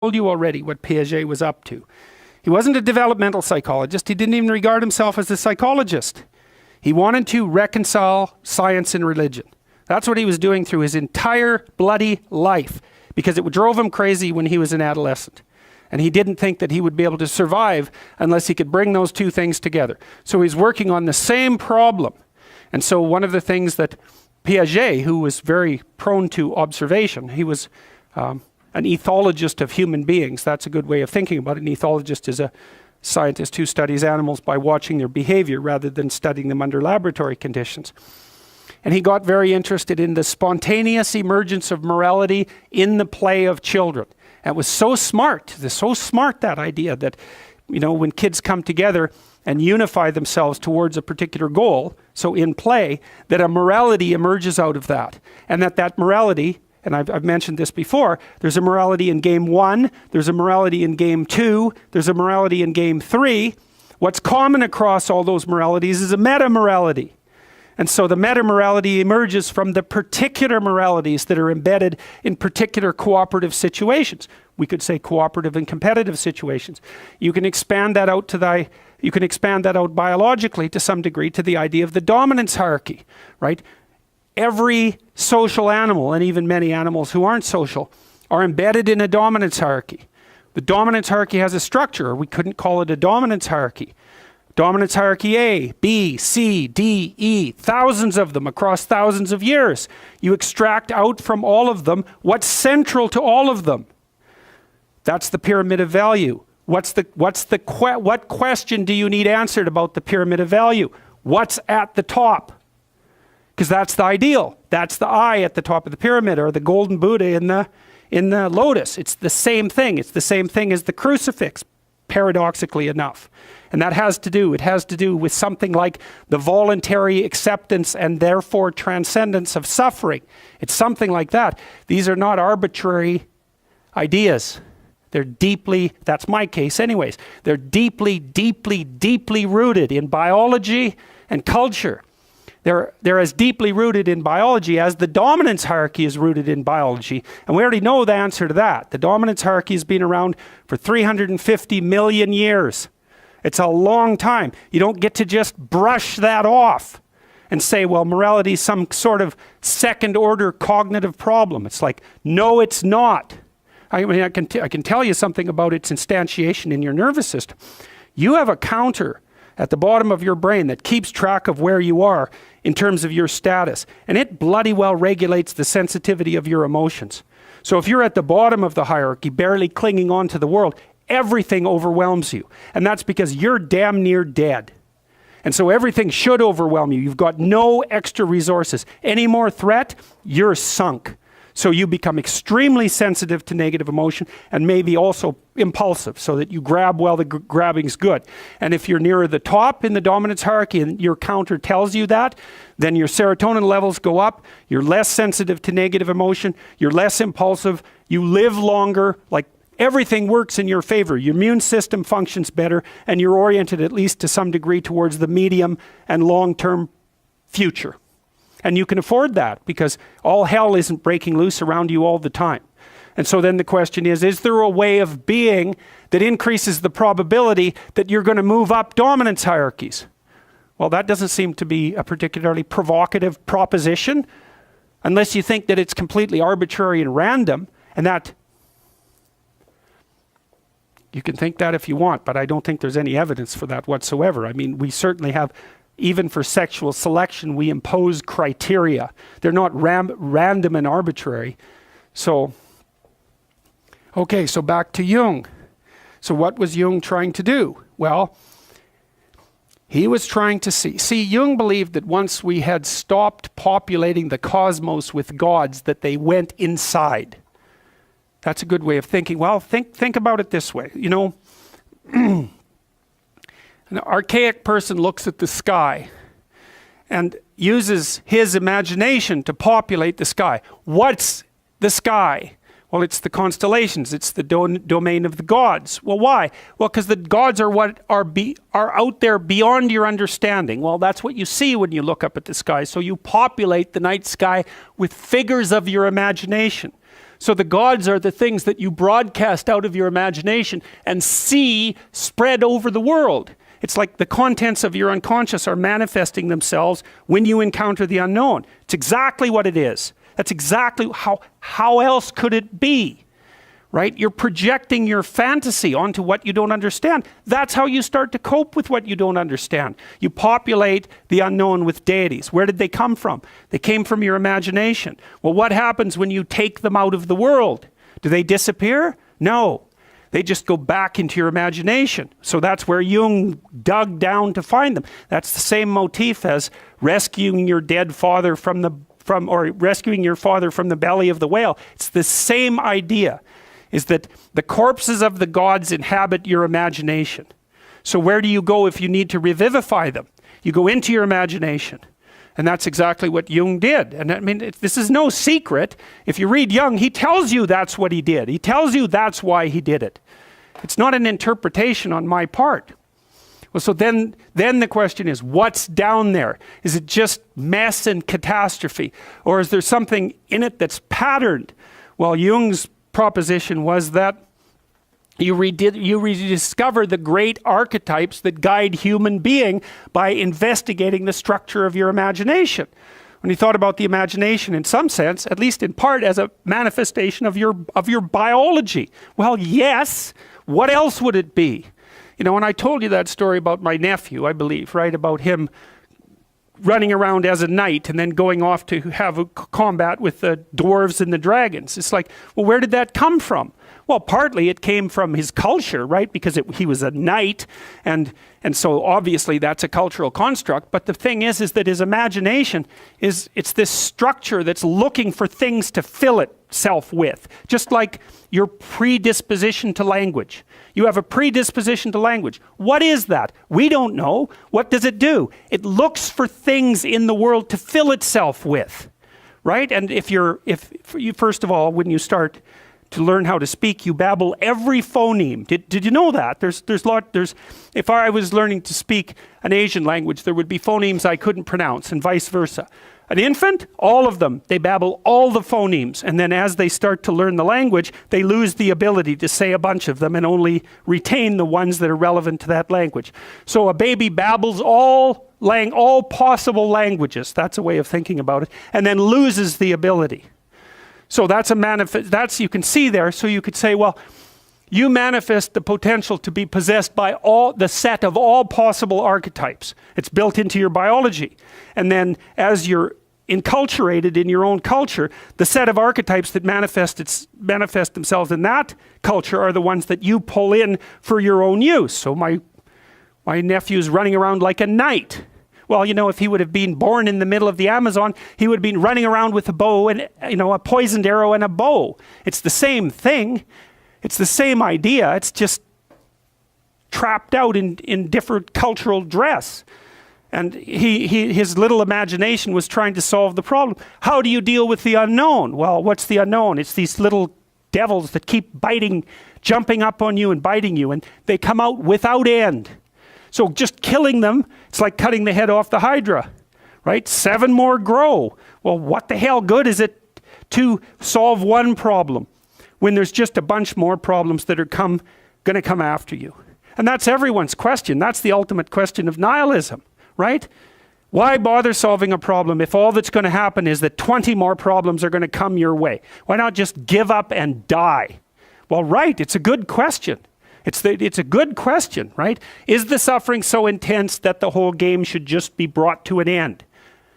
told you already what Piaget was up to. He wasn't a developmental psychologist. He didn't even regard himself as a psychologist. He wanted to reconcile science and religion. That's what he was doing through his entire bloody life, because it drove him crazy when he was an adolescent. And he didn't think that he would be able to survive unless he could bring those two things together. So he's working on the same problem. And so one of the things that Piaget, who was very prone to observation, he was an ethologist of human beings. That's a good way of thinking about it. An ethologist is a scientist who studies animals by watching their behavior rather than studying them under laboratory conditions. And he got very interested in the spontaneous emergence of morality in the play of children. And it was so smart, that idea that, you know, when kids come together and unify themselves towards a particular goal, so in play, that a morality emerges out of that. And that morality, and I've mentioned this before, there's a morality in game 1, there's a morality in game 2, there's a morality in game 3. What's common across all those moralities is a meta-morality. And so the meta-morality emerges from the particular moralities that are embedded in particular cooperative situations. We could say cooperative and competitive situations. You can expand that out biologically to some degree to the idea of the dominance hierarchy, right? Every social animal, and even many animals who aren't social, are embedded in a dominance hierarchy. The dominance hierarchy has a structure. We couldn't call it a dominance hierarchy. Dominance hierarchy A, B, C, D, E, thousands of them across thousands of years. You extract out from all of them what's central to all of them. That's the pyramid of value. What question do you need answered about the pyramid of value? What's at the top? Because that's the ideal. That's the eye at the top of the pyramid, or the golden Buddha in the lotus. It's the same thing. It's the same thing as the crucifix, paradoxically enough. And it has to do with something like the voluntary acceptance and therefore transcendence of suffering. It's something like that. These are not arbitrary ideas. They're deeply, that's my case anyways, they're deeply, deeply, deeply rooted in biology and culture. They're as deeply rooted in biology as the dominance hierarchy is rooted in biology. And we already know the answer to that. The dominance hierarchy has been around for 350 million years. It's a long time. You don't get to just brush that off and say, well, morality is some sort of second order cognitive problem. It's like, no, it's not. I mean, I can tell you something about its instantiation in your nervous system. You have a counter at the bottom of your brain that keeps track of where you are in terms of your status. And it bloody well regulates the sensitivity of your emotions. So if you're at the bottom of the hierarchy, barely clinging on to the world, everything overwhelms you. And that's because you're damn near dead. And so everything should overwhelm you. You've got no extra resources. Any more threat, you're sunk. So you become extremely sensitive to negative emotion and maybe also impulsive, so that you grab while the grabbing's good. And if you're nearer the top in the dominance hierarchy and your counter tells you that, then your serotonin levels go up, you're less sensitive to negative emotion, you're less impulsive, you live longer, like everything works in your favor. Your immune system functions better, and you're oriented at least to some degree towards the medium and long-term future. And you can afford that because all hell isn't breaking loose around you all the time. And so then the question is there a way of being that increases the probability that you're going to move up dominance hierarchies? Well, that doesn't seem to be a particularly provocative proposition, unless you think that it's completely arbitrary and random, and that you can think that if you want, but I don't think there's any evidence for that whatsoever. I mean, we certainly have, even for sexual selection, we impose criteria. They're not random and arbitrary. So, okay, so back to Jung. So what was Jung trying to do? Well, he was trying to see, Jung believed that once we had stopped populating the cosmos with gods, that they went inside. That's a good way of thinking. Well, think about it this way. You know, an archaic person looks at the sky and uses his imagination to populate the sky. What's the sky? Well, it's the constellations. It's the domain of the gods. Well, why? Well, because the gods are what are out there beyond your understanding. Well, that's what you see when you look up at the sky. So you populate the night sky with figures of your imagination. So the gods are the things that you broadcast out of your imagination and see spread over the world. It's like the contents of your unconscious are manifesting themselves when you encounter the unknown. It's exactly what it is. That's exactly how else could it be? Right? You're projecting your fantasy onto what you don't understand. That's how you start to cope with what you don't understand. You populate the unknown with deities. Where did they come from? They came from your imagination. Well, what happens when you take them out of the world? Do they disappear? No. They just go back into your imagination. So that's where Jung dug down to find them. That's the same motif as rescuing your dead father or rescuing your father from the belly of the whale. It's the same idea. Is that the corpses of the gods inhabit your imagination. So where do you go if you need to revivify them? You go into your imagination. And that's exactly what Jung did. And I mean, this is no secret. If you read Jung, he tells you that's what he did. He tells you that's why he did it. It's not an interpretation on my part. Well, so then the question is, what's down there? Is it just mess and catastrophe? Or is there something in it that's patterned? Well, Jung's proposition was that you rediscover the great archetypes that guide human being by investigating the structure of your imagination. When he thought about the imagination, in some sense, at least in part, as a manifestation of your biology. Well, yes. What else would it be? You know, when I told you that story about my nephew, I believe, right, about him running around as a knight and then going off to have a combat with the dwarves and the dragons. It's like, well, where did that come from? Well, partly it came from his culture, right? Because he was a knight, and so obviously that's a cultural construct. But the thing is that his imagination it's this structure that's looking for things to fill itself with, just like your predisposition to language. You have a predisposition to language. What is that? We don't know. What does it do? It looks for things in the world to fill itself with, right? And if you first of all, when you start to learn how to speak, you babble every phoneme. Did you know that? If I was learning to speak an Asian language, there would be phonemes I couldn't pronounce, and vice versa. An infant, all of them, they babble all the phonemes, and then as they start to learn the language, they lose the ability to say a bunch of them and only retain the ones that are relevant to that language. So a baby babbles all possible languages, that's a way of thinking about it, and then loses the ability. So that's you can see there. So you could say, well, you manifest the potential to be possessed by the set of all possible archetypes. It's built into your biology. And then as you're enculturated in your own culture, the set of archetypes that manifest themselves in that culture are the ones that you pull in for your own use. So my nephew's running around like a knight. Well, you know, if he would have been born in the middle of the Amazon, he would have been running around with a bow and, you know, a poisoned arrow and a bow. It's the same thing. It's the same idea. It's just trapped out in different cultural dress. And his little imagination was trying to solve the problem. How do you deal with the unknown? Well, what's the unknown? It's these little devils that keep jumping up on you and biting you, and they come out without end. So just killing them, it's like cutting the head off the Hydra, right? 7 more grow. Well, what the hell good is it to solve one problem when there's just a bunch more problems that are going to come after you? And that's everyone's question. That's the ultimate question of nihilism, right? Why bother solving a problem if all that's going to happen is that 20 more problems are going to come your way? Why not just give up and die? Well, right, it's a good question. It's a good question, right? Is the suffering so intense that the whole game should just be brought to an end?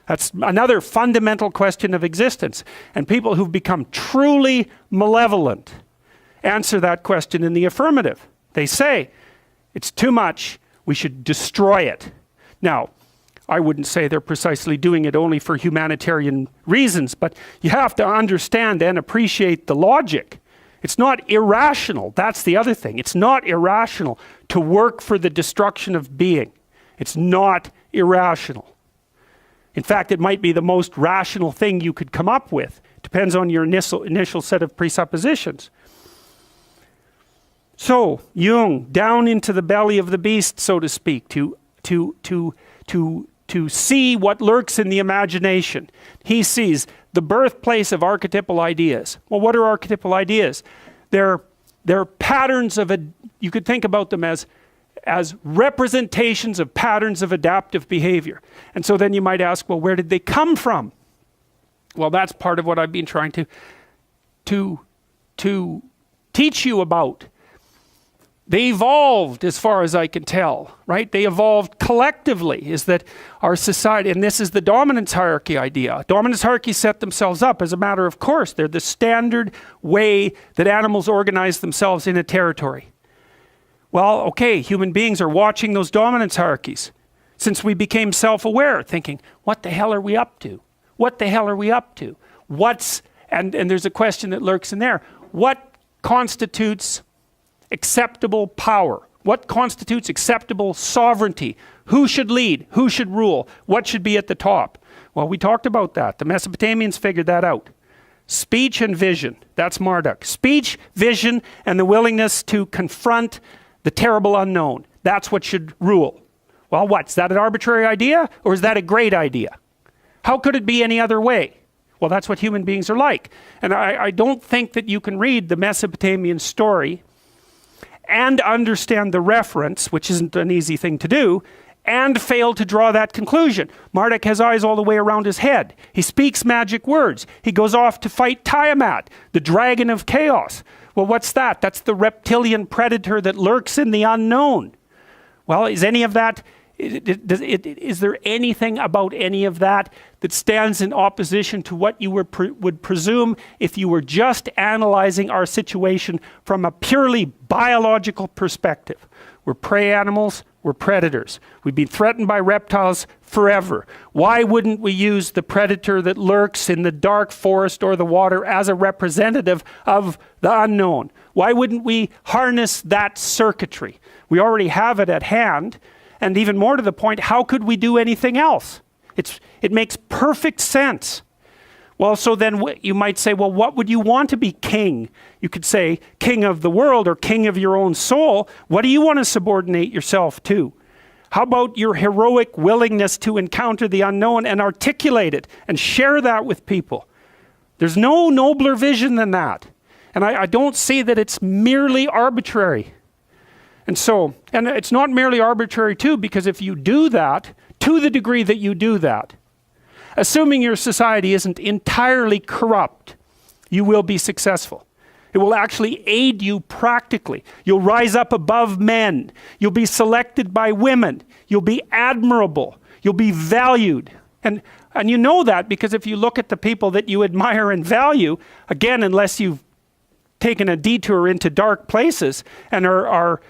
That's another fundamental question of existence. And people who've become truly malevolent answer that question in the affirmative. They say, it's too much, we should destroy it. Now, I wouldn't say they're precisely doing it only for humanitarian reasons, but you have to understand and appreciate the logic. It's not irrational. That's the other thing. It's not irrational to work for the destruction of being. It's not irrational. In fact, it might be the most rational thing you could come up with. Depends on your initial set of presuppositions. So, Jung, down into the belly of the beast, so to speak, to to see what lurks in the imagination. He sees the birthplace of archetypal ideas. Well, what are archetypal ideas? They're patterns of you could think about them as representations of patterns of adaptive behavior. And so then you might ask, well, where did they come from? Well, that's part of what I've been trying to teach you about. They evolved, as far as I can tell, right? They evolved collectively, is that our society, and this is the dominance hierarchy idea. Dominance hierarchies set themselves up as a matter of course. They're the standard way that animals organize themselves in a territory. Well, okay, human beings are watching those dominance hierarchies since we became self-aware, thinking, what the hell are we up to? What the hell are we up to? And there's a question that lurks in there. What constitutes acceptable power? What constitutes acceptable sovereignty? Who should lead? Who should rule? What should be at the top? Well, we talked about that. The Mesopotamians figured that out. Speech and vision, that's Marduk. Speech, vision, and the willingness to confront the terrible unknown. That's what should rule. Well, what? Is that an arbitrary idea, or is that a great idea? How could it be any other way? Well, that's what human beings are like. And I don't think that you can read the Mesopotamian story and understand the reference, which isn't an easy thing to do, and fail to draw that conclusion. Marduk has eyes all the way around his head. He speaks magic words. He goes off to fight Tiamat, the dragon of chaos. Well, what's that? That's the reptilian predator that lurks in the unknown. Well, is any of that, is there anything about any of that that stands in opposition to what you would presume if you were just analyzing our situation from a purely biological perspective? We're prey animals, we're predators. We've been threatened by reptiles forever. Why wouldn't we use the predator that lurks in the dark forest or the water as a representative of the unknown? Why wouldn't we harness that circuitry? We already have it at hand. And even more to the point, how could we do anything else? It makes perfect sense. Well, so then you might say, well, what would you want to be king? You could say king of the world or king of your own soul. What do you want to subordinate yourself to? How about your heroic willingness to encounter the unknown and articulate it and share that with people? There's no nobler vision than that. And I don't see that it's merely arbitrary. And it's not merely arbitrary too, because if you do that, to the degree that you do that, assuming your society isn't entirely corrupt, you will be successful. It will actually aid you practically. You'll rise up above men. You'll be selected by women. You'll be admirable. You'll be valued. And you know that because if you look at the people that you admire and value, again, unless you've taken a detour into dark places and are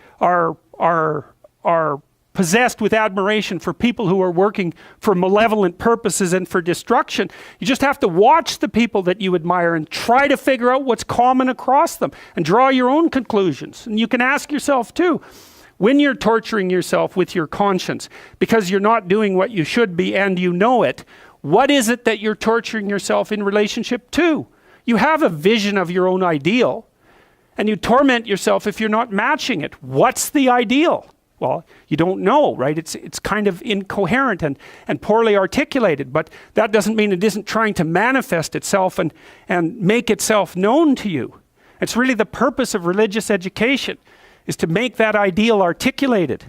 possessed with admiration for people who are working for malevolent purposes and for destruction, you just have to watch the people that you admire and try to figure out what's common across them and draw your own conclusions. And you can ask yourself too, when you're torturing yourself with your conscience because you're not doing what you should be and you know it, what is it that you're torturing yourself in relationship to? You have a vision of your own ideal, and you torment yourself if you're not matching it. What's the ideal? Well, you don't know, right? It's kind of incoherent and poorly articulated, but that doesn't mean it isn't trying to manifest itself and make itself known to you. It's really the purpose of religious education, is to make that ideal articulated.